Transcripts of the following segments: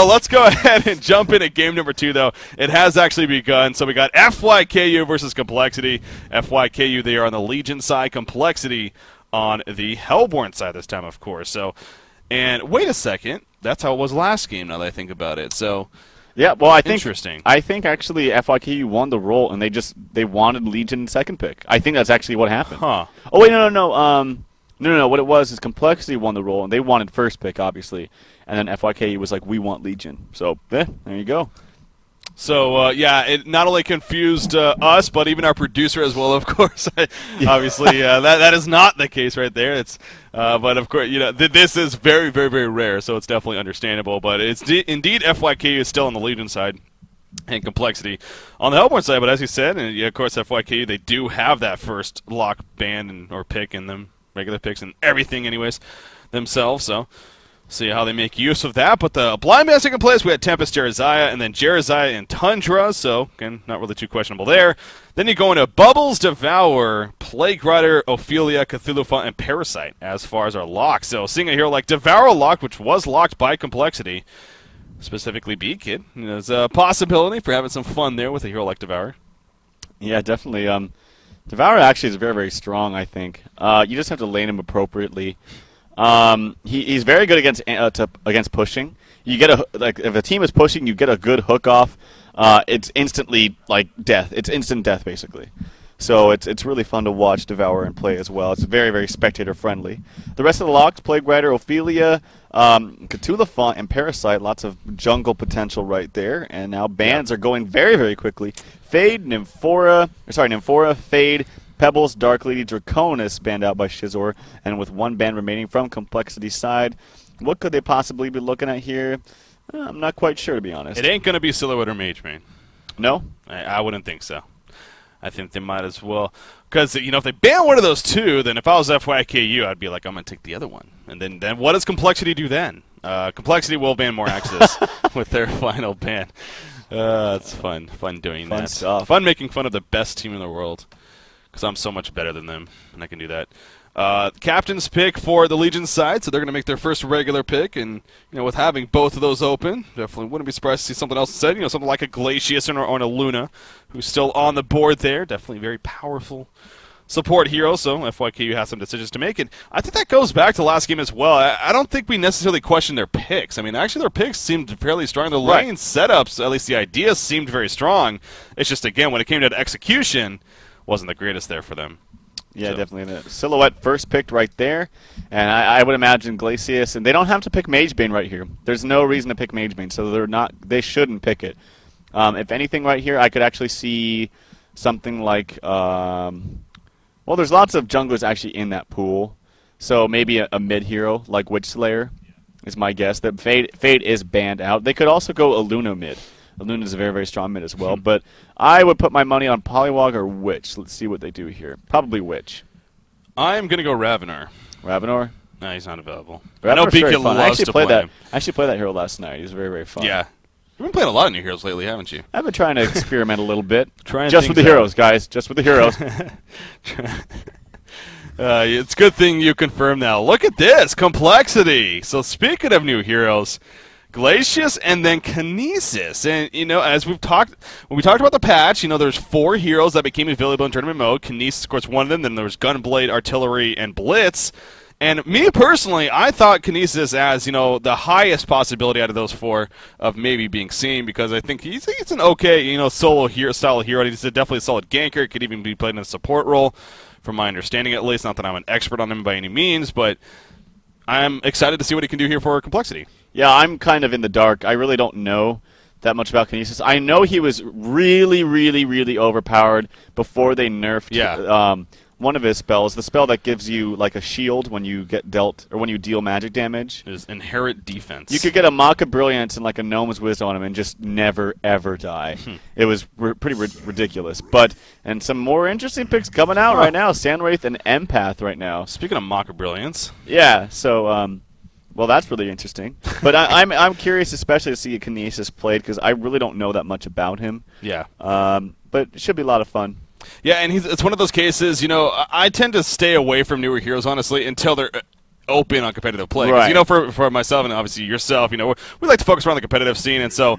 So let's go ahead and jump into game number 2, though. It has actually begun. So we got FKYU versus Complexity. FKYU, they are on the Legion side. Complexity on the Hellborn side this time, of course. So, and wait a second. That's how it was last game, now that I think about it. So, yeah, well, I think interesting. I think actually FKYU won the roll, and they wanted Legion second pick. I think that's actually what happened. Huh. Oh wait, no. What it was is Complexity won the roll, and they wanted first pick, obviously, and then FKYU was like, we want Legion. So, there you go. So, yeah, it not only confused us, but even our producer as well, of course. Obviously, that is not the case right there. It's, but, of course, you know, this is very, very, very rare, so it's definitely understandable. But it's indeed FKYU is still on the Legion side and Complexity on the Hellborn side. But as you said, and yeah, of course, FKYU, they do have that first lock ban or pick in them, regular picks and everything anyways themselves, so see how they make use of that. But the blind man second place, we had Tempest Jeraziah, and then Jeraziah and Tundra, so again, not really too questionable there. Then you go into Bubbles, Devour, Plague Rider, Ophelia, Cthulhu Font, and Parasite as far as our locks. So seeing a hero like Devour locked, which was locked by Complexity, specifically B-Kid, there's a possibility for having some fun there with a hero like Devour. Yeah, definitely. Devour actually is very, very strong, I think. You just have to lane him appropriately. He's very good against pushing. You get if a team is pushing, you get a good hook off. It's instantly like death. It's instant death basically. So it's really fun to watch Devour and play as well. It's very, very spectator friendly. The rest of the locks: Plague Rider, Ophelia, Cthulhu Font, and Parasite. Lots of jungle potential right there. And now bans are going very, very quickly. Fade, Nymphora, Fade, Pebbles, Dark Lady, Draconis banned out by Shizor, and with one ban remaining from Complexity's side. What could they possibly be looking at here? I'm not quite sure, to be honest. It ain't going to be Silhouette or Mage Main. No? I wouldn't think so. I think they might as well. Because, you know, if they ban one of those two, then if I was FKYU, I'd be like, I'm going to take the other one. And then what does Complexity do then? Complexity will ban more Axis with their final ban. It's fun. Fun doing fun that. Stuff. Fun making fun of the best team in the world. Because I'm so much better than them, and I can do that. Captain's pick for the Legion side, so they're going to make their first regular pick. And, you know, with having both of those open, definitely wouldn't be surprised to see something else instead. You know, something like a Glacius or a Luna, who's still on the board there. Definitely very powerful support hero, so FKYU has some decisions to make. And I think that goes back to last game as well. I don't think we necessarily question their picks. I mean, actually their picks seemed fairly strong. The lane setups, at least the ideas, seemed very strong. It's just, again, when it came to execution, wasn't the greatest there for them. Yeah, so. Definitely. The Silhouette first picked right there, and I would imagine Glacius, and they don't have to pick Magebane right here. There's no reason to pick Magebane, so they shouldn't pick it. If anything right here, I could actually see something like, well, there's lots of junglers actually in that pool, so maybe a mid hero like Witch Slayer is my guess. That Fade is banned out. They could also go a Luna mid. Luna is a very, very strong mid as well, but I would put my money on Poliwag or Witch. Let's see what they do here. Probably Witch. I'm going to go Ravenor. Ravenor? No, he's not available. Ravenor's I know Beacon loves to play him. I actually played that hero last night. He was very, very fun. Yeah. You've been playing a lot of new heroes lately, haven't you? I've been trying to experiment a little bit. Just with the heroes, guys. Just with the heroes. It's a good thing you confirm now. Look at this. Complexity. So speaking of new heroes, Glacius and then Kinesis. And, you know, as when we talked about the patch, you know, there's 4 heroes that became available in tournament mode. Kinesis, of course, one of them. Then there was Gunblade, Artillery, and Blitz. And me personally, I thought Kinesis as, you know, the highest possibility out of those 4 of maybe being seen, because I think he's an okay, you know, solo hero style hero. He's definitely a solid ganker. Could even be played in a support role, from my understanding at least. Not that I'm an expert on him by any means, but I'm excited to see what he can do here for Complexity. Yeah, I'm kind of in the dark. I really don't know that much about Kinesis. I know he was really, really, really overpowered before they nerfed one of his spells, the spell that gives you like a shield when you get dealt or when you deal magic damage. Is Inherent Defense. You could get a Maca Brilliance and like a Gnome's Wisdom on him and just never ever die. It was pretty ridiculous. And some more interesting picks coming out right now. Sandwraith and Empath right now. Speaking of Maca Brilliance. Yeah, so well, that's really interesting. But I'm curious, especially to see Kinesis played, because I really don't know that much about him. Yeah. But it should be a lot of fun. Yeah, and it's one of those cases, you know, I tend to stay away from newer heroes, honestly, until they're open on competitive play. 'Cause, Right. you know, for myself and obviously yourself, you know, we like to focus around the competitive scene, and so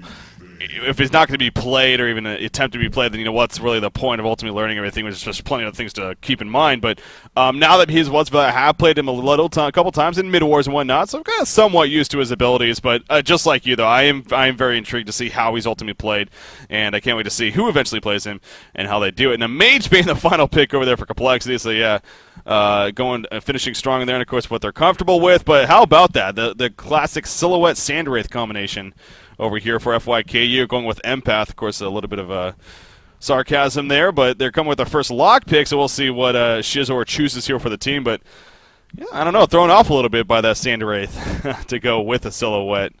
if it's not going to be played or even attempt to be played, then you know what's really the point of ultimately learning everything, which is just plenty of things to keep in mind. But now that he's I have played him a couple times in mid-wars and whatnot, so I'm kind of somewhat used to his abilities. But just like you, though, I am very intrigued to see how he's ultimately played, and I can't wait to see who eventually plays him and how they do it. And a mage being the final pick over there for complexity, so yeah. Finishing strong in there, and of course what they're comfortable with. But how about that? The classic Silhouette Sandwraith combination over here for FYKU, going with Empath. Of course, a little bit of sarcasm there, but they're coming with their first lock pick, so we'll see what Shizor chooses here for the team. But yeah, I don't know, thrown off a little bit by that Sandwraith to go with a Silhouette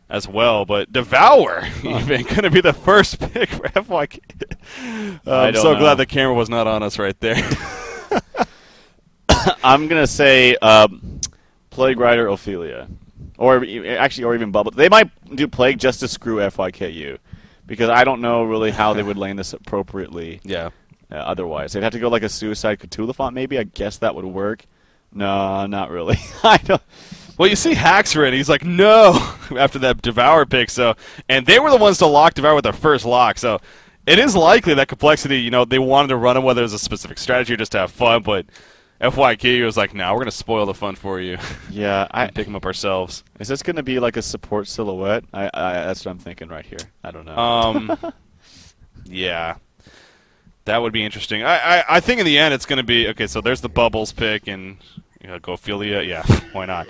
as well. But Devour even going to be the first pick for FYK. I'm so glad the camera was not on us right there. I'm going to say Plague Rider Ophelia. Or even Bubble. They might do Plague just to screw FYKU. Because I don't know really how they would lane this appropriately. Yeah. Otherwise. They'd have to go like a Suicide Cthulhu font maybe. I guess that would work. No, not really. I don't. Well, you see Haxer, he's like, no, after that Devour pick. And they were the ones to lock Devour with their first lock. So it is likely that Complexity, you know, they wanted to run him whether it was a specific strategy or just to have fun. But FYK was like, no, we're going to spoil the fun for you. Yeah. And pick him up ourselves. Is this going to be like a support Silhouette? That's what I'm thinking right here. I don't know. Yeah. That would be interesting. I think in the end it's going to be, okay, so there's the Bubbles pick, and go Ophelia. Yeah, why not?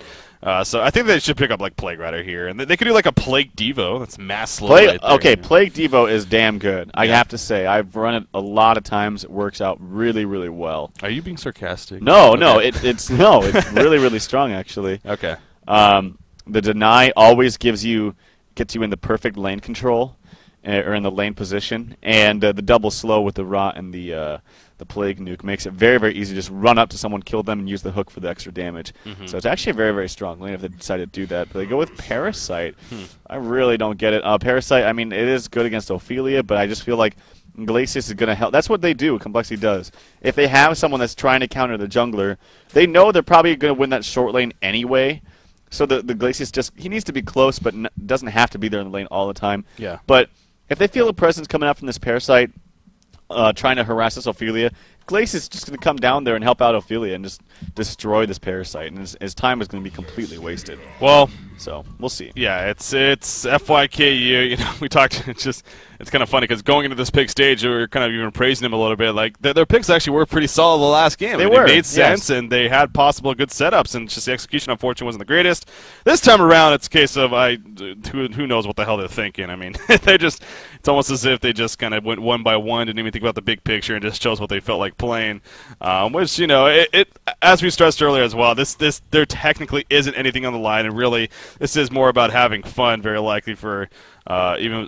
So I think they should pick up like Plague Rider here, and they could do like a Plague Devo. That's mass slow. Right there. Okay, Plague Devo is damn good. I have to say, I've run it a lot of times. It works out really, really well. Are you being sarcastic? No, it's really, really strong actually. Okay. The deny always gets you in the perfect lane control, or in the lane position, and the double slow with the rot and the Plague Nuke makes it very, very easy to just run up to someone, kill them, and use the hook for the extra damage. So it's actually a very, very strong lane if they decide to do that. But they go with Parasite. I really don't get it. Parasite, I mean, it is good against Ophelia, but I just feel like Glacius is going to help. That's what they do, Complexity does. If they have someone that's trying to counter the jungler, they know they're probably going to win that short lane anyway. So the Glacius he needs to be close, but doesn't have to be there in the lane all the time. Yeah. But if they feel a presence coming out from this Parasite, trying to harass this Ophelia, Glacius is just going to come down there and help out Ophelia and just destroy this Parasite, and his time is going to be completely wasted. Well, so we'll see. Yeah, it's FYKU. You know, we talked. It's kind of funny because going into this pick stage, we were kind of even praising them a little bit. Like their picks actually were pretty solid the last game. They made sense, and they had possible good setups, and just the execution, unfortunately, wasn't the greatest. This time around, it's a case of who knows what the hell they're thinking. I mean, it's almost as if they just kind of went one by one, didn't even think about the big picture, and just chose what they felt like playing. Which, you know, as we stressed earlier as well, there technically isn't anything on the line, and really this is more about having fun, very likely for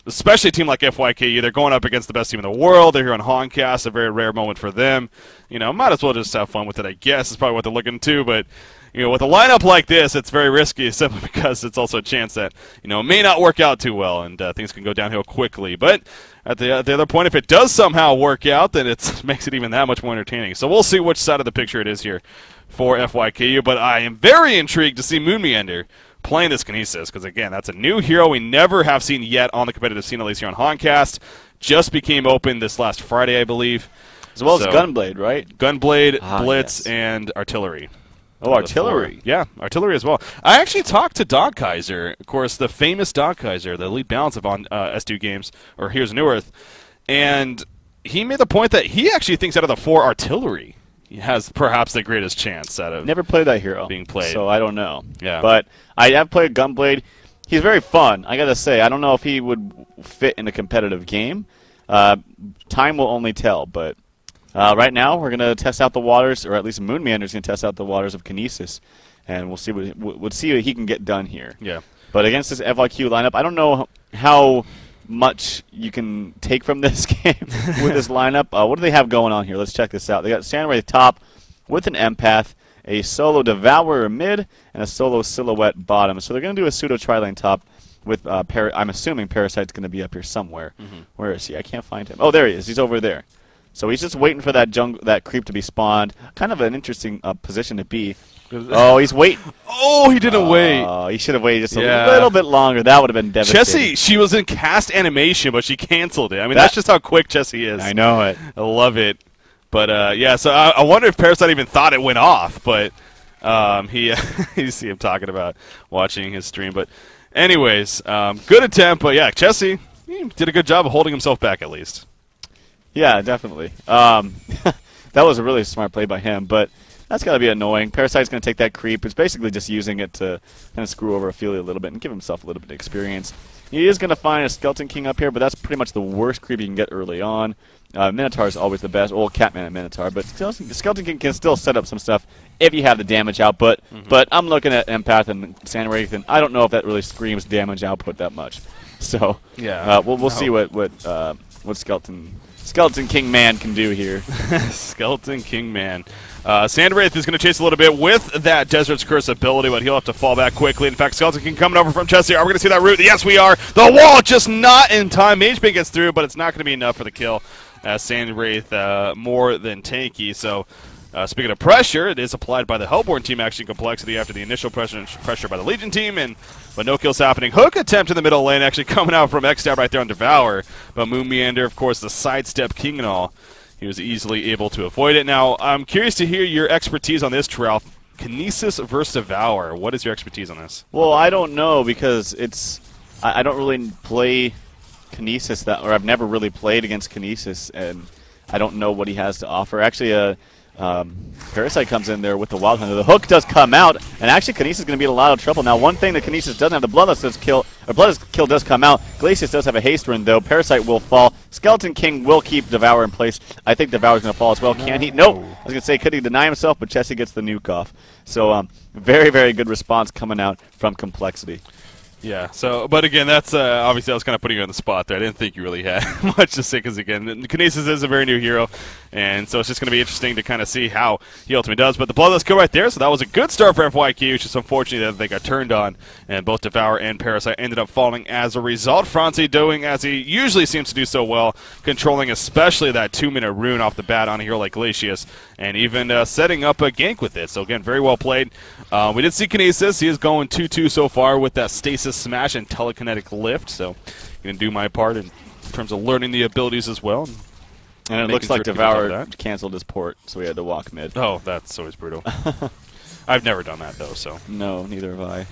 especially a team like FYKU. They're going up against the best team in the world. They're here on HonCast, a very rare moment for them. You know, might as well just have fun with it, I guess, is probably what they're looking to. But, you know, with a lineup like this, it's very risky simply because it's also a chance that, you know, it may not work out too well, and things can go downhill quickly. But at the other point, if it does somehow work out, then it makes it even that much more entertaining. So we'll see which side of the picture it is here for FYKU. But I am very intrigued to see Moon Meander playing this Kinesis, because again, that's a new hero we never have seen yet on the competitive scene, at least here on HonCast. Just became open this last Friday, I believe. As well as Gunblade, right? Gunblade, Blitz, and Artillery. Oh, Artillery. Yeah, Artillery as well. I actually talked to Dog Kaiser, of course, the famous Dog Kaiser, the elite balance of on S2 games, or Here's New Earth, and he made the point that he actually thinks out of the 4, Artillery has perhaps the greatest chance out of never played that hero being played. So I don't know. Yeah. But I have played Gunblade. He's very fun. I gotta say, I don't know if he would fit in a competitive game. Time will only tell. But right now, we're gonna test out the waters, or at least Moon Meander's gonna test out the waters of Kinesis, and we'll see what he can get done here. Yeah. But against this FYQ lineup, I don't know how much you can take from this game with this lineup. What do they have going on here? Let's check this out. They got Sandwraith top with an Empath, a solo Devourer mid, and a solo Silhouette bottom. So they're going to do a pseudo tri-lane top with, I'm assuming Parasite's going to be up here somewhere. Where is he? I can't find him. Oh, there he is. He's over there. So he's just waiting for that creep to be spawned. Kind of an interesting position to be. Oh, he's waiting. Oh, he didn't wait. Oh, he should have waited just a little bit longer. That would have been devastating. Chessie, she was in cast animation, but she canceled it. I mean, that's just how quick Chessie is. I know it. I love it. But, yeah, so I wonder if Parasite even thought it went off. But you see him talking about watching his stream. But anyways, good attempt. But, yeah, Chessie did a good job of holding himself back at least. Yeah, definitely. That was a really smart play by him. But that's got to be annoying. Parasite's going to take that creep. It's basically just using it to kind of screw over Ophelia a little bit and give himself a little bit of experience. He is going to find a Skeleton King up here, but that's pretty much the worst creep you can get early on. Minotaur is always the best. Old Catman and Minotaur, but Skeleton King can still set up some stuff if you have the damage output. But I'm looking at Empath and Sandwraith, and I don't know if that really screams damage output that much. So yeah, we'll see what Skeleton King Man can do here. Skeleton King Man. Sandwraith is going to chase a little bit with that Desert's Curse ability, but he'll have to fall back quickly. In fact, Skeleton King coming over from Chessie. Are we going to see that root? Yes, we are. The wall just not in time. Magebane gets through, but it's not going to be enough for the kill. Sandwraith more than tanky. So, speaking of pressure, it is applied by the Hellborn team, actually, Complexity after the initial pressure by the Legion team, but no kills happening. Hook attempt in the middle lane, actually coming out from X-Stab right there on Devour, but Moon Meander, of course, the sidestep king and all. He was easily able to avoid it. Now, I'm curious to hear your expertise on this, Terrell. Kinesis versus Devour. What is your expertise on this? Well, I don't know because I don't really play Kinesis or I've never really played against Kinesis, and I don't know what he has to offer. Actually, Parasite comes in there with the Wild Hunter. The hook does come out, and actually Kinesis is going to be in a lot of trouble. Now, one thing that Kinesis doesn't have, the Bloodlust kill does come out. Glacius does have a haste rune, though. Parasite will fall. Skeleton King will keep Devour in place. I think Devour's going to fall as well. Can he? Nope. I was going to say, could he deny himself, but Chessie gets the nuke off. So, very, very good response coming out from Complexity. Yeah, so, but again, that's obviously I was kind of putting you on the spot there. I didn't think you really had much to say because, again, Kinesis is a very new hero, and so it's just going to be interesting to kind of see how he ultimately does. But the Bloodlust kill right there, so that was a good start for FKYU. It's just unfortunate that they got turned on, and both Devour and Parasite ended up falling as a result. Franzi doing as he usually seems to do so well, controlling especially that 2-minute rune off the bat on a hero like Glacius, and even setting up a gank with it. So, again, very well played. We did see Kinesis. He is going 2-2 so far with that Stasis Smash and Telekinetic Lift, so I'm going to do my part in terms of learning the abilities as well. And it looks like Devour canceled his port, so we had to walk mid. Oh, that's always brutal. I've never done that, though, so. No, neither have I,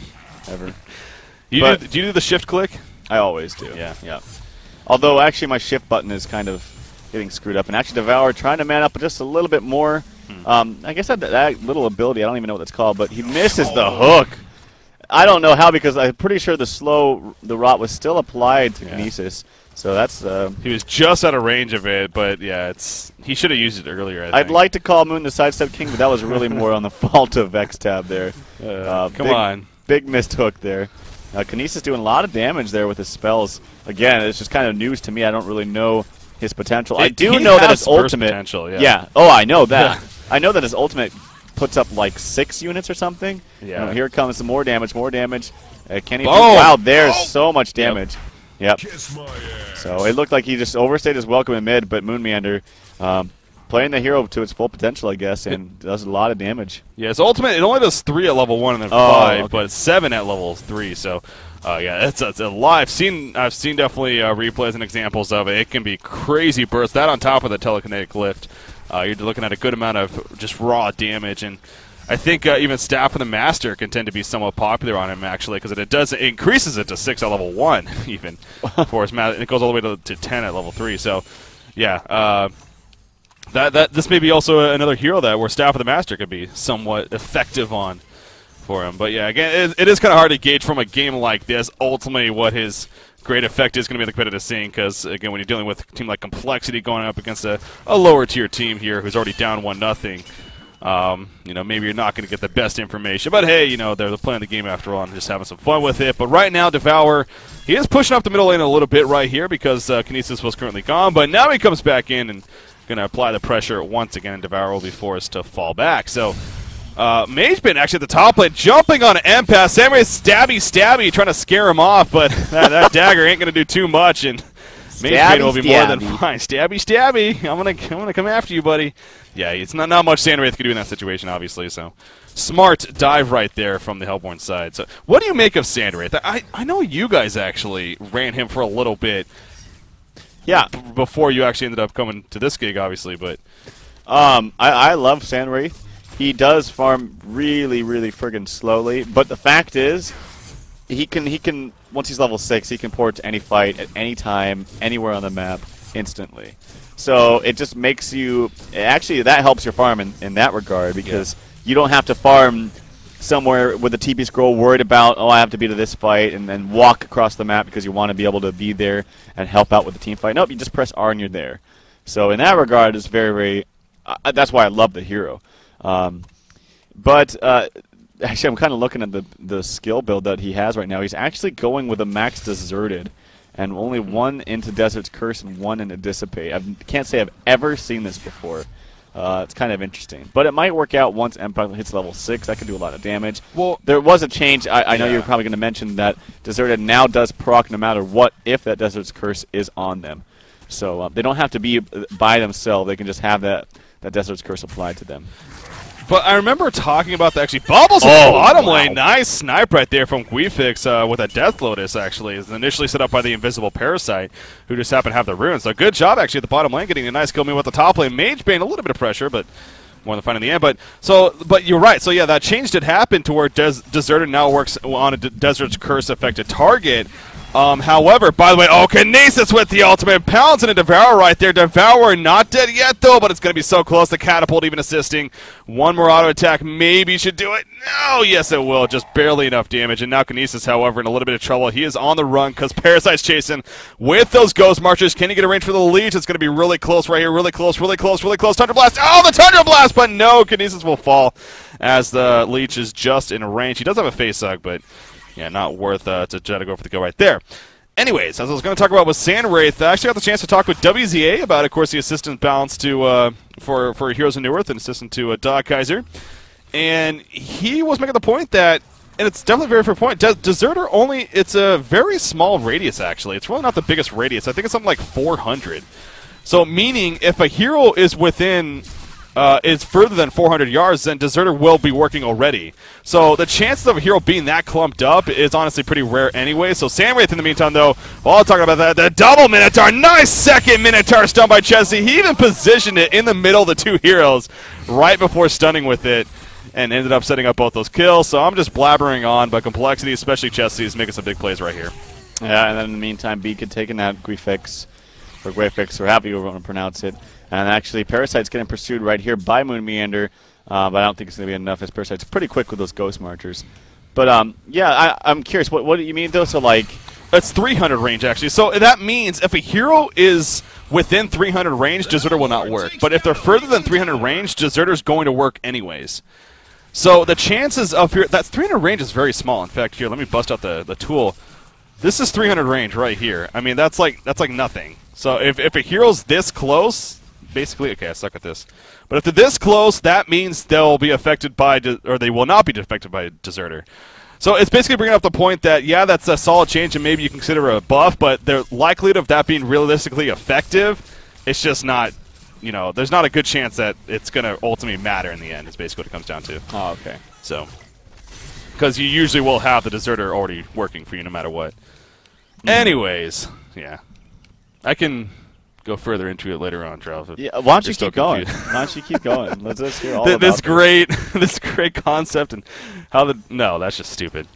ever. Do you do the shift click? I always do. Yeah. Although, actually, my shift button is kind of getting screwed up. And actually, Devour trying to man up just a little bit more. I guess that little ability, I don't even know what that's called, but he misses the hook. I don't know how, because I'm pretty sure the rot was still applied to Kinesis. So that's he was just out of range of it, but yeah, he should have used it earlier. I'd like to call Moon the sidestep king, but that was really more on the fault of X-Tab there. Come on, big missed hook there. Kinesis doing a lot of damage there with his spells. Again, it's just kind of news to me. I don't really know his potential. I do know that his ultimate potential. Yeah. Oh, I know that. I know that his ultimate puts up like 6 units or something. Yeah. Here comes some more damage. Can he? Wow, there's so much damage. Yep. So it looked like he just overstayed his welcome in mid, but Moon Meander playing the hero to its full potential, I guess, and does a lot of damage. Yeah, his ultimate, it only does 3 at level 1 and then 5, but 7 at level 3. So, yeah, it's a lot. I've seen definitely replays and examples of it. It can be crazy burst. That on top of the telekinetic lift, you're looking at a good amount of just raw damage. And I think even Staff of the Master can tend to be somewhat popular on him, actually, because it increases it to 6 at level 1, even, for his and it goes all the way to 10 at level 3. So, yeah, this may be also another hero where Staff of the Master could be somewhat effective on for him. But, yeah, again, it is kind of hard to gauge from a game like this ultimately what his great effect is going to be in the competitive scene, because, again, when you're dealing with a team like Complexity going up against a lower-tier team here who's already down 1-0, maybe you're not going to get the best information. But, hey, they're playing the game after all and just having some fun with it. But right now, Devour, he is pushing up the middle lane a little bit right here because Kinesis was currently gone. But now he comes back in and going to apply the pressure once again, and Devour will be forced to fall back. So, Magebane actually at the top lane, jumping on an empath. Samurai stabby, trying to scare him off, but that dagger ain't going to do too much. And Mage Pain will be more than fine. Stabby, stabby. I'm gonna come after you, buddy. Yeah, it's not much Sandwraith could do in that situation, obviously. So, smart dive right there from the Hellborn side. So, what do you make of Sandwraith? I know you guys actually ran him for a little bit. Yeah. Before you actually ended up coming to this gig, obviously, but I love Sandwraith. He does farm really, really friggin' slowly, but the fact is, he can once he's level 6, he can port to any fight at any time, anywhere on the map, instantly. So it just makes you actually that helps your farm in that regard because you don't have to farm somewhere with the TP scroll worried about I have to be to this fight and then walk across the map because you want to be able to be there and help out with the team fight. Nope, you just press R and you're there. So in that regard, it's very, very. That's why I love the hero. But actually, I'm kind of looking at the skill build that he has right now. He's actually going with a max Deserted, and only 1 into Desert's Curse and 1 into Dissipate. I can't say I've ever seen this before. It's kind of interesting. But it might work out once Empire hits level 6. That could do a lot of damage. Well, there was a change. I know you're probably going to mention that Deserted now does proc no matter what if that Desert's Curse is on them. So they don't have to be by themselves. They can just have that Desert's Curse applied to them. But I remember talking about the actually Bubbles in the bottom lane. Nice snipe right there from Guifix with a Death Lotus, actually. It's initially set up by the Invisible Parasite, who just happened to have the runes. So good job, actually, at the bottom lane, getting a nice kill me with the top lane. Mage Bane, a little bit of pressure, but more than fine in the end. But you're right. So, yeah, that change did happen to where Deserted now works on a Desert's Curse-affected target. However, by the way, Kinesis with the ultimate pounds and a Devour right there. Devour not dead yet, though, but it's going to be so close. The Catapult even assisting. One more auto attack maybe should do it. No, yes, it will. Just barely enough damage. And now Kinesis, however, in a little bit of trouble. He is on the run because Parasite's chasing with those Ghost Marchers. Can he get a range for the Leech? It's going to be really close right here. Really close, really close, really close. Thunder Blast. Oh, the Thunder Blast, but no, Kinesis will fall as the Leech is just in range. He does have a face hug, but yeah, not worth to try to go for the kill right there. Anyways, as I was going to talk about with Sandwraith, I actually got the chance to talk with WZA about, of course, the assistant balance to for Heroes of Newerth and assistant to Dog Kaiser. And he was making the point that, and it's definitely a very fair point, Deserter only, it's a very small radius, actually. It's really not the biggest radius. I think it's something like 400. So meaning if a hero is within... is further than 400 yards, then Deserter will be working already. So the chances of a hero being that clumped up is honestly pretty rare anyway. So Sandwraith in the meantime, though, while talking about that, the double Minotaur, nice second Minotaur stun by Chessie. He even positioned it in the middle of the two heroes right before stunning with it and ended up setting up both those kills. So I'm just blabbering on, but Complexity, especially Chessie, is making some big plays right here. Yeah, and then in the meantime, Beacon taking out Guifix, or Guifix, or however you want to pronounce it. And actually, Parasite's getting pursued right here by Moon Meander, but I don't think it's going to be enough, as Parasite's pretty quick with those Ghost Marchers. But, yeah, I'm curious, what do you mean, though? So, like... That's 300 range, actually. So that means if a hero is within 300 range, Deserter will not work. But if they're further than 300 range, Deserter's going to work anyways. So the chances of... That 300 range is very small. In fact, here, let me bust out the tool. This is 300 range right here. I mean, that's like nothing. So if a hero's this close... Basically, okay, I suck at this. But if they're this close, that means they'll be affected by, or they will not be affected by Deserter. So it's basically bringing up the point that, yeah, that's a solid change and maybe you consider a buff, but the likelihood of that being realistically effective, it's just not, you know, there's not a good chance that it's going to ultimately matter in the end, is basically what it comes down to. Oh, okay. So, because you usually will have the Deserter already working for you no matter what. Anyways, yeah. I can... go further into it later on, Charles. Yeah, why don't you keep going? Why don't you keep going? Let's hear all about this great concept and how the that's just stupid.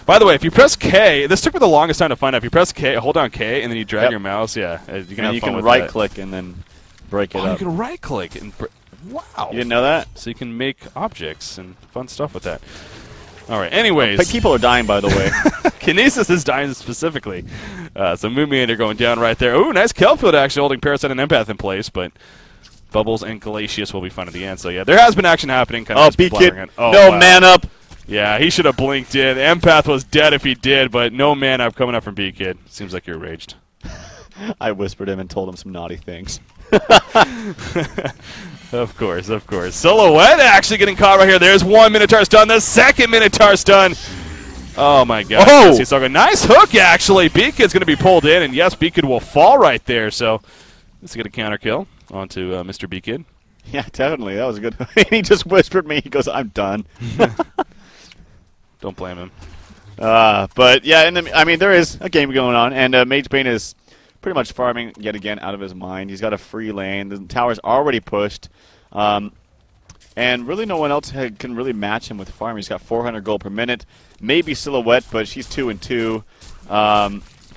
By the way, if you press K, this took me the longest time to find out. If you press K, hold down K, and then you drag your mouse, yeah, you can have fun with right click and then break it up. You can right click and wow. You didn't know that? So you can make objects and fun stuff with that. All right. Anyways, but people are dying, by the way. Kinesis is dying specifically. So Moon Meander going down right there. Ooh, nice Kelfield actually holding Parasite and Empath in place, but Bubbles and Glacius will be fun at the end. So yeah, there has been action happening. B-Kid, no man up. Yeah, he should have blinked in. Empath was dead if he did, but no man up coming up from B-Kid. Seems like you're raged. I whispered him and told him some naughty things. Of course, of course. Silhouette actually getting caught right here. There's one Minotaur stun. The second Minotaur stun. Oh my god. Oh! He's talking. Nice hook, actually. B-Kid's going to be pulled in, and yes, B-Kid will fall right there. So let's get a counter kill onto Mr. B-Kid. Yeah, definitely. That was a good. He just whispered me. He goes, "I'm done." Don't blame him. But yeah, I mean, there is a game going on, and Mage Bane is pretty much farming yet again out of his mind. He's got a free lane. The tower's already pushed. And really no one else can really match him with farm. He's got 400 gold per minute. Maybe Silhouette, but she's 2-2.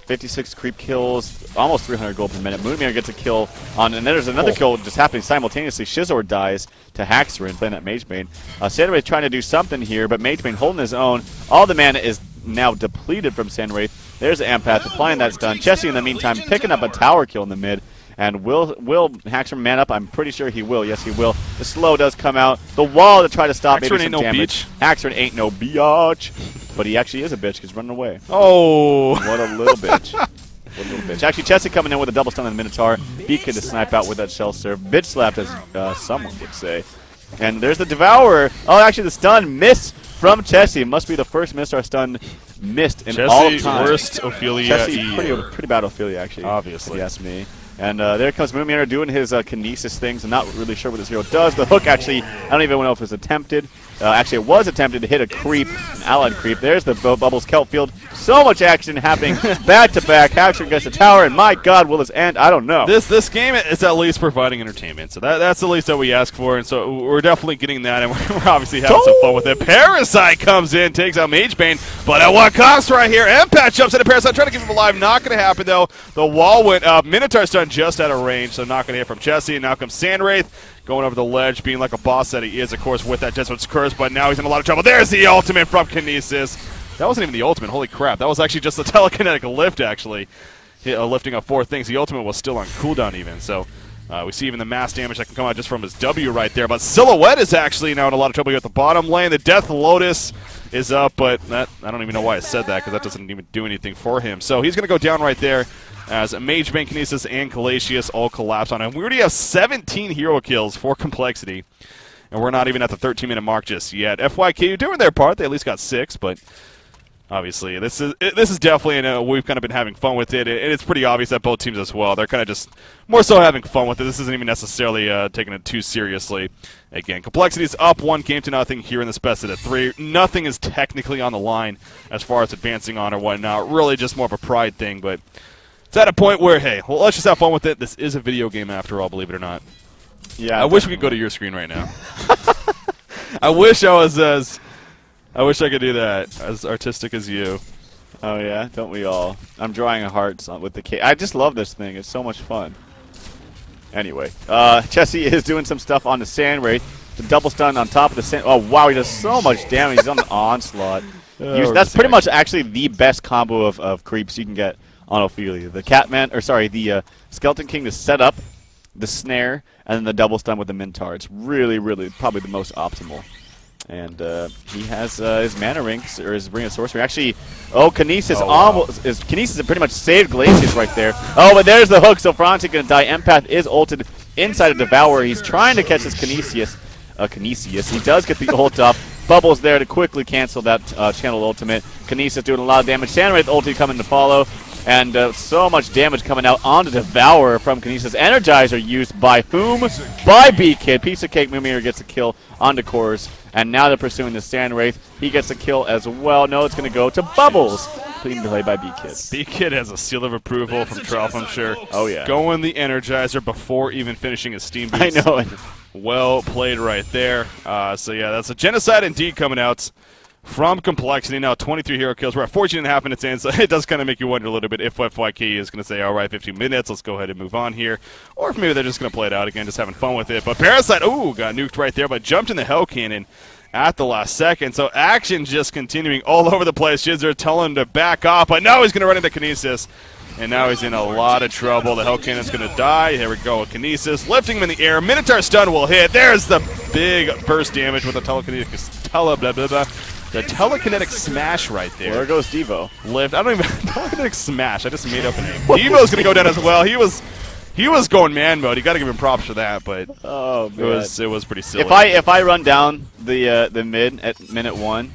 56 creep kills, almost 300 gold per minute. Moonmere gets a kill on, and then there's another kill just happening simultaneously. Shizor dies to Haxorin playing that Mage Bane. Sandwraith trying to do something here, but Mage Bane holding his own. All the mana is now depleted from Sandwraith. There's Empath applying that stun. Chessie in the meantime picking up a tower kill in the mid. And will Haxorin man up? I'm pretty sure he will. Yes, he will. The slow does come out. The wall to try to stop maybe some damage. Haxorin ain't no biatch. But he actually is a bitch because he's running away. Oh. What a little bitch. What a little bitch. Actually, Chessie coming in with a double stun on the Minotaur. B-Kid to snipe out with that shell serve. Bitch slapped, as someone would say. And there's the Devourer. Oh, actually, the stun missed from Chessie. It must be the first Minotaur stun missed in all time. Worst Ophelia. Chessie, pretty bad Ophelia, actually. Obviously. If you ask me. And there comes Moonmere doing his Kinesis things. I'm not really sure what this hero does. The hook, actually, I don't even know if it was attempted. Actually, it was attempted to hit a creep, an allied creep. There's the Bubbles Kelp Field. So much action happening back-to-back. Haxorin gets the tower, and my God, will this end? I don't know. This game is at least providing entertainment. So that's the least that we ask for, and so we're definitely getting that, and we're obviously having some fun with it. Parasite comes in, takes out Mage Bane, but at what cost right here? Empath jumps into Parasite, trying to keep him alive. Not going to happen, though. The wall went up. Minotaur stun just out of range, so not going to hit from Chessie. And now comes Sandwraith. Going over the ledge, being like a boss that he is, of course, with that Jesuit's Curse, but now he's in a lot of trouble. There's the ultimate from Kinesis. That wasn't even the ultimate. Holy crap. That was actually just a telekinetic lift, actually. Lifting up 4 things. The ultimate was still on cooldown even, so we see even the mass damage that can come out just from his W right there. But Silhouette is actually now in a lot of trouble here at the bottom lane. The Death Lotus is up, but I don't even know why I said that, because that doesn't even do anything for him. So he's going to go down right there, as Mage Bane, Kinesis, and Calacius all collapse on him. We already have 17 hero kills for Complexity, and we're not even at the 13-minute mark just yet. FKYU doing their part. They at least got 6, but obviously this is definitely, we've kind of been having fun with it, and it's pretty obvious that both teams as well. They're kind of just more so having fun with it. This isn't even necessarily taking it too seriously. Again, Complexity is up 1-0 here in this best of 3. Nothing is technically on the line as far as advancing on or whatnot. Really just more of a pride thing, but it's at a point where, hey, well, let's just have fun with it. This is a video game after all, believe it or not. Yeah, I wish we could go to your screen right now. I wish I could do that, as artistic as you. Oh yeah, don't we all? I'm drawing hearts with the K. I just love this thing. It's so much fun. Anyway, Chessie is doing some stuff on the Sandwraith. The double stun on top of the Sand. Oh wow, he does so much damage. He's on the onslaught. That's pretty much actually the best combo of creeps you can get on Ophelia. The the Skeleton King to set up the snare, and then the double stun with the Minotaur. It's really, really probably the most optimal. And he has his mana rings, or his Ring of Sorcery. Actually, Kinesis Kinesis pretty much saved Glacius right there. Oh, but there's the hook, so Frantic gonna die. Empath is ulted inside of Devourer. He's trying to catch his Kinesis. He does get the ult off. Bubbles there to quickly cancel that channel ultimate. Kinesis doing a lot of damage. Sandwraith ulti coming to follow. And so much damage coming out onto Devourer from Kinesis. Energizer used by whom? By B-Kid. Piece of cake. Moonmere gets a kill onto Cores. And now they're pursuing the Sandwraith. He gets a kill as well. No, it's going to go to Bubbles. Clean play by B-Kid. B-Kid has a seal of approval from Trough, I'm sure. Oh, yeah. Going the Energizer before even finishing his Steam boots. I know. Well played right there. So, yeah, that's a Genocide indeed coming out from Complexity. Now 23 hero kills. We're at 14.5 minutes in, so it does kind of make you wonder a little bit if FYK is going to say, all right, 15 minutes, let's go ahead and move on here. Or if maybe they're just going to play it out again, just having fun with it. But Parasite, got nuked right there, but jumped in the Hell Cannon at the last second. So action just continuing all over the place. Shizzer telling him to back off, but now he's going to run into Kinesis. And now he's in a lot of trouble. The Hell Cannon's going to die. Here we go with Kinesis. Lifting him in the air. Minotaur stun will hit. There's the big burst damage with the telekinetic the telekinetic smash right there. There goes Devo. Lift. I don't even telekinetic smash. I just made up a name. Devo's going to go down as well. He was going man mode. You got to give him props for that, but it was pretty silly. If I run down the mid at minute 1,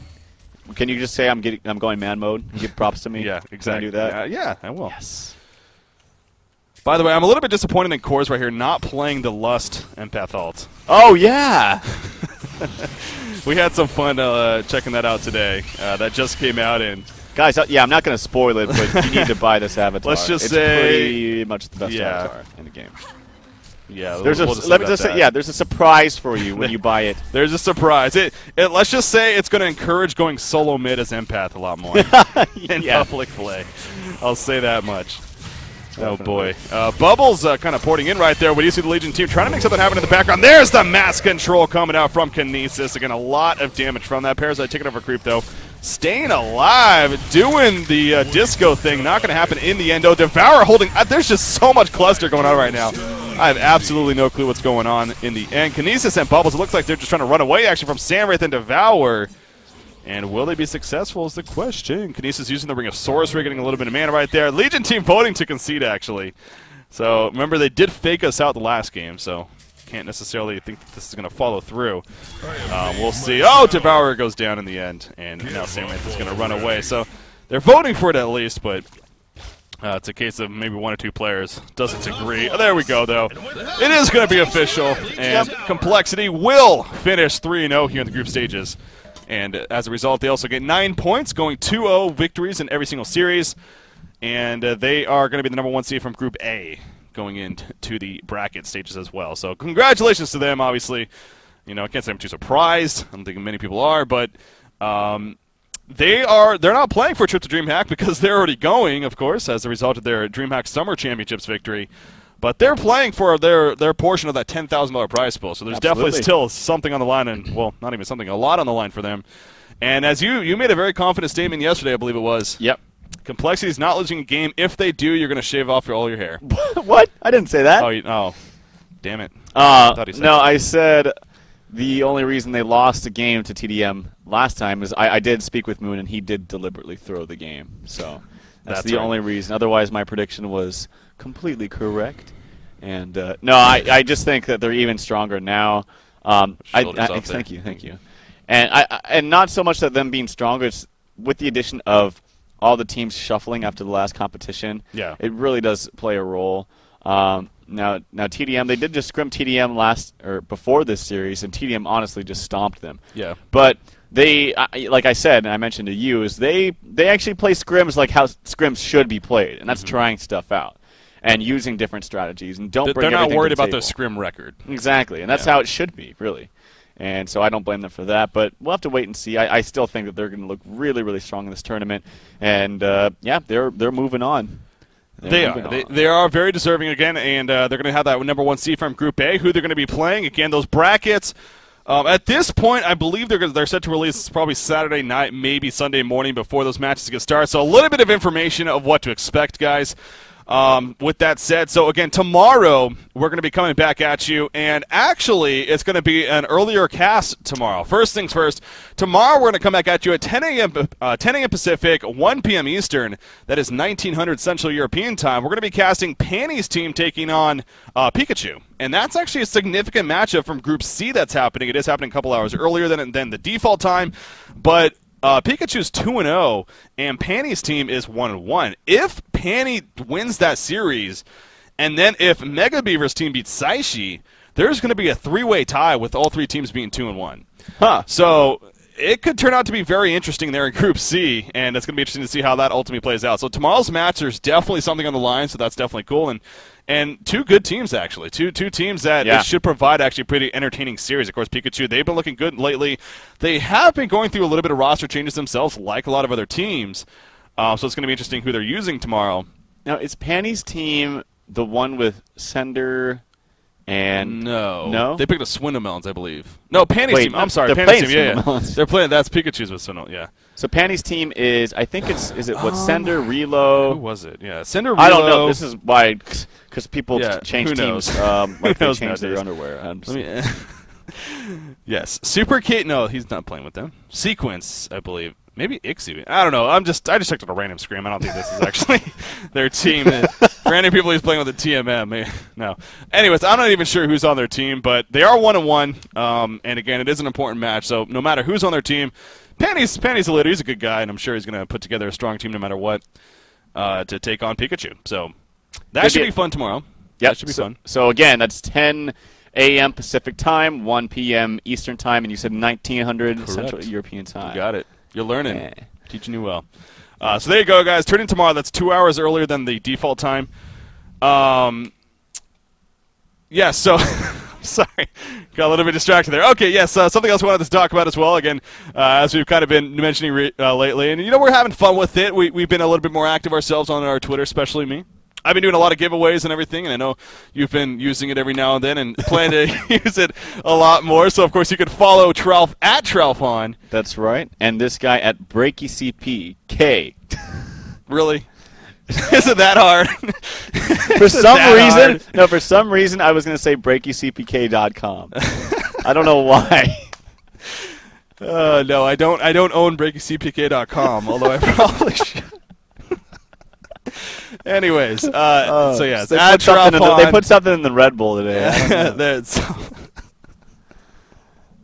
Can you just say I'm going man mode? Give props to me. Yeah, exactly. Can I do that? Yeah, I will. Yes. By the way, I'm a little bit disappointed in coR's right here not playing the Lust Empath ult. Oh yeah. We had some fun checking that out today. That just came out in. Guys, yeah, I'm not going to spoil it, but you need to buy this avatar. Let's just it's say pretty much the best avatar in the game. Yeah, there's let me just say, yeah, there's a surprise for you when you buy it. There's a surprise. Let's just say it's going to encourage going solo mid as Empath a lot more in public play. I'll say that much. Oh boy. Bubbles kind of porting in right there. When you see the Legion team trying to make something happen in the background. There's the mass control coming out from Kinesis. Again, a lot of damage from that. Parasite taking over creep though. Staying alive, doing the disco thing. Not going to happen in the end. Oh, Devour holding. There's just so much cluster going on right now. I have absolutely no clue what's going on in the end. Kinesis and Bubbles, it looks like they're just trying to run away actually from Samwraith and Devour. And will they be successful is the question. Kinesis using the Ring of Sorcery, getting a little bit of mana right there. Legion team voting to concede actually. So remember they did fake us out the last game, so can't necessarily think that this is going to follow through. We'll see. Oh, Devourer goes down in the end, and now Samwraith is going to run away. So they're voting for it at least, but it's a case of maybe one or two players doesn't agree. Oh, there we go, though. It is going to be official, and Complexity will finish 3-0 here in the group stages. And as a result, they also get 9 points, going 2-0 victories in every single series. And they are going to be the #1 seed from Group A, going into the bracket stages as well. So congratulations to them, obviously. You know, I can't say I'm too surprised. I don't think many people are, but they're not playing for a trip to DreamHack because they're already going, of course, as a result of their DreamHack Summer Championships victory. But they're playing for their portion of that $10,000 prize pool. So there's definitely still something on the line, and well, not even something, a lot on the line for them. And as you made a very confident statement yesterday, I believe it was. Yep. Complexity is not losing a game. If they do, you're going to shave off all your hair. What? I didn't say that. Oh, damn it. I said the only reason they lost a game to TDM last time is I did speak with Moon, and he did deliberately throw the game. So that's the only reason. Otherwise, my prediction was completely correct. And no, I just think that they're even stronger now. Thank you. And not so much that them being stronger, it's with the addition of all the teams shuffling after the last competition. Yeah, it really does play a role. Now TDM, they did just scrim TDM before this series, and TDM honestly just stomped them. Yeah, but they, like I said, and I mentioned to you, is they actually play scrims like how scrims should be played, and that's trying stuff out and using different strategies. And they're not worried about their scrim record. Exactly, and that's how it should be, really. And so I don't blame them for that, but we'll have to wait and see. I still think that they're going to look really, really strong in this tournament, and yeah, they're moving on. They are very deserving again, and they're going to have that #1 seed from Group A, who they're going to be playing. Again, those brackets, at this point, I believe they're set to release probably Saturday night, maybe Sunday morning before those matches get started. So a little bit of information of what to expect, guys. With that said, so again, tomorrow we're going to be coming back at you, and actually it's going to be an earlier cast tomorrow. First things first, tomorrow we're going to come back at you at 10 a.m. Pacific, 1 p.m. Eastern. That is 1900 Central European time. We're going to be casting Panny's team taking on Pikachu, and that's actually a significant matchup from Group C that's happening. It is happening a couple hours earlier than the default time, but Pikachu's 2-0, and Panny's team is 1-1. If Panny wins that series, and then if Mega Beaver's team beats Saishi, there's going to be a three-way tie with all three teams being 2-1. So it could turn out to be very interesting there in Group C, and it's going to be interesting to see how that ultimately plays out. So tomorrow's match, there's definitely something on the line, so that's definitely cool. And two good teams, actually. Two teams that it should provide actually a pretty entertaining series. Of course, Pikachu, they've been looking good lately. They have been going through a little bit of roster changes themselves, like a lot of other teams. So it's going to be interesting who they're using tomorrow. Now, is Panny's team the one with Sender and... No. They picked up Swindlemelons, I believe. No, Panny's team. I'm sorry, Panny's team. Yeah. They're playing. That's Pikachu's with Swindlemelons, yeah. So Panny's team is, I think is it what, Sender, Relo? Who was it? Yeah, Sender, Relo. I don't know. This is why, because people change knows? teams like they change their underwear. Yes, Super Kate. No, he's not playing with them. Sequence, I believe. Maybe Ixu. I don't know. I just checked out a random scrim. I don't think this is actually their team. Random people he's playing with the TMM. No. Anyways, I'm not even sure who's on their team, but they are 1-1. And again, it is an important match. So no matter who's on their team, Panty's a leader. He's a good guy, and I'm sure he's going to put together a strong team no matter what to take on Pikachu. So that should be fun tomorrow. Yep. That should be fun. So again, that's 10 a.m. Pacific time, 1 p.m. Eastern time, and you said 1900 Correct. Central European time. You got it. You're learning. Yeah. Teaching you well. So there you go, guys. Turn in tomorrow. That's 2 hours earlier than the default time. Yeah, so sorry. Got a little bit distracted there. Okay, yes, something else we wanted to talk about as well, again, as we've kind of been mentioning lately. And, we're having fun with it. We've been a little bit more active ourselves on our Twitter, especially me. I've been doing a lot of giveaways and everything, and I know you've been using it every now and then and plan to use it a lot more. So, of course, you can follow Tralf at DreamHoN. That's right. And this guy at BreakyCPK. Really? Is it that hard? For some reason, I was going to say BreakyCPK.com. I don't know why. No, I don't own BreakyCPK.com, although I probably should. Anyways, so yeah, they put something in the Red Bull today. I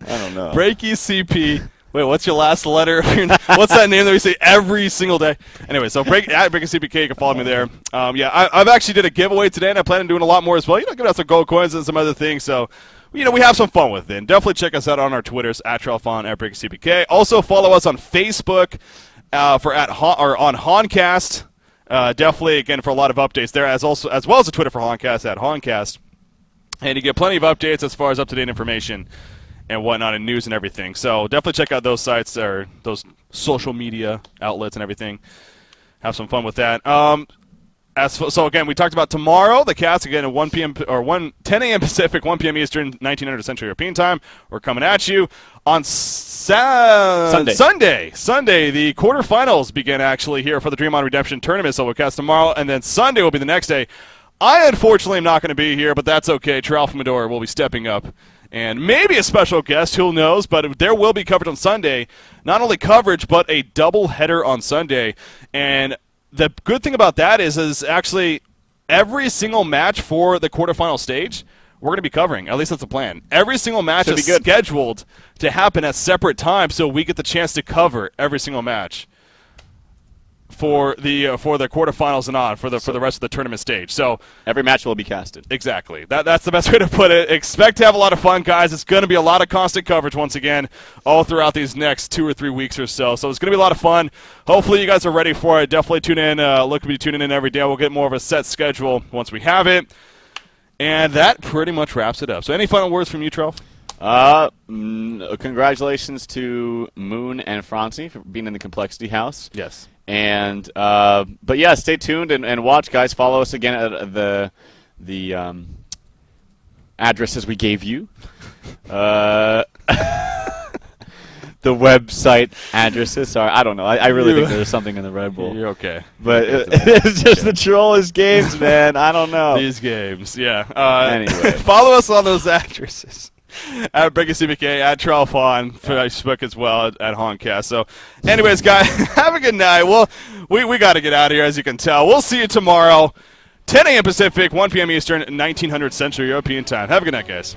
I don't know. BreakyCP. Wait, what's your last letter? What's that name that we say every single day? Anyway, so at BreakyCPK, you can follow me there. Yeah, I've actually did a giveaway today, and I plan on doing a lot more as well. Giving out some gold coins and some other things. So, we have some fun with it. And definitely check us out on our Twitters at DreamHoN, at BreakyCPK. Also, follow us on Facebook on Honcast. Definitely, again, for a lot of updates there, as well as the Twitter for Honcast at Honcast. And you get plenty of updates as far as up-to-date information and whatnot, and news and everything. So definitely check out those sites or those social media outlets and everything. Have some fun with that. So again, we talked about tomorrow, the cast again at 1 p.m. or 10 a.m. Pacific, 1 p.m. Eastern, 1900 Central European Time. We're coming at you on Sunday. The quarterfinals begin actually here for the DreamHoN Redemption Tournament. So we'll cast tomorrow, and then Sunday will be the next day. I unfortunately am not going to be here, but that's okay. Tralf Medora will be stepping up. And maybe a special guest, who knows, but there will be coverage on Sunday. Not only coverage, but a double-header on Sunday. And the good thing about that is actually every single match for the quarterfinal stage, we're going to be covering. At least that's the plan. Every single match is scheduled to happen at separate times, so we get the chance to cover every single match for the quarterfinals and on for the rest of the tournament stage. So every match will be casted. Exactly. That's the best way to put it. Expect to have a lot of fun, guys. It's going to be a lot of constant coverage once again all throughout these next 2 or 3 weeks or so. So it's going to be a lot of fun. Hopefully you guys are ready for it. Definitely tune in. Look to be tuning in every day. We'll get more of a set schedule once we have it. And that pretty much wraps it up. So any final words from you, Tralf? Congratulations to Moon and Francie for being in the Complexity House. Yes. And but yeah, stay tuned and watch, guys. Follow us again at the addresses we gave you. The website addresses. Sorry, I don't know. I really think there's something in the Red Bull. You're okay. But it's just the trollest games, man. I don't know. These games, yeah. Anyway. Follow us on those addresses. At BreakyCPK, at DreamHoN, for Facebook as well, at Honcast. So, anyways, guys, have a good night. We got to get out of here, as you can tell. We'll see you tomorrow, 10 a.m. Pacific, 1 p.m. Eastern, 1900 Central European Time. Have a good night, guys.